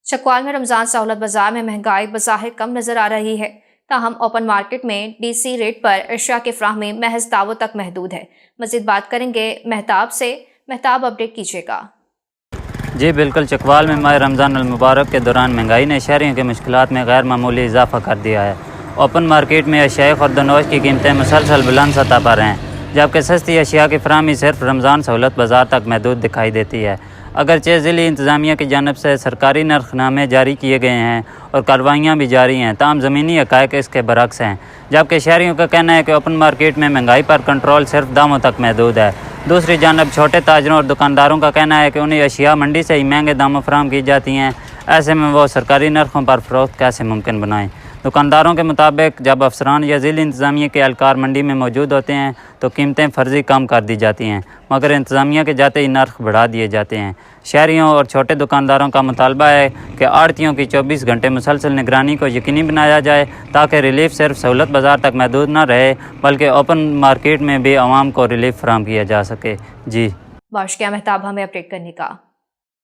चकवाल में रमजान सहूलत बाजार में महंगाई बज़ाहिर कम नजर आ रही है, ताहम ओपन मार्केट में डीसी रेट पर अशिया की फ्राहमी महज दावों तक महदूद है। मज़ीद बात करेंगे महताब से। महताब, अपडेट कीजिएगा। जी बिल्कुल, चकवाल में माह रमज़ान मुबारक के दौरान महंगाई ने शहरियों की मुश्किलात में गैर मामूली इजाफा कर दिया है। ओपन मार्केट में अशियाए खुर्दनोश की कीमतें मुसलसल बुलंद सतह पर हैं, जबकि सस्ती अशिया की फराहमी सिर्फ रमज़ान सहूलत बाजार तक महदूद दिखाई देती है। अगरचे ज़िली इंतज़ामिया की जानब से सरकारी नरखनामे जारी किए गए हैं और कार्रवाइयाँ भी जारी हैं, ताहम ज़मीनी हक़ाइक़ इसके बरक्स हैं, जबकि शहरियों का कहना है कि ओपन मार्केट में महंगाई पर कंट्रोल सिर्फ दामों तक महदूद है। दूसरी जानब छोटे ताजरों और दुकानदारों का कहना है कि उन्हें अशिया मंडी से ही महंगे दामों फराहम की जाती हैं, ऐसे में वो सरकारी नरखों पर फ़रोख्त कैसे मुमकिन बनाएं। दुकानदारों के मुताबिक जब अफसरान या ज़िली इंतज़ामिया के एहलकार मंडी में मौजूद होते हैं तो कीमतें फ़र्ज़ी कम कर दी जाती हैं, मगर इंतज़ामिया के जाते ही नर्ख बढ़ा दिए जाते हैं। शहरियों और छोटे दुकानदारों का मुतालबा है कि आड़तियों की 24 घंटे मुसलसल निगरानी को यकीनी बनाया जाए, ताकि रिलीफ सिर्फ सहूलत बाज़ार तक महदूद न रहे, बल्कि ओपन मार्केट में भी आवाम को रिलीफ फराहम किया जा सके। जी शुक्रिया महताब हमें अपडेट करने का।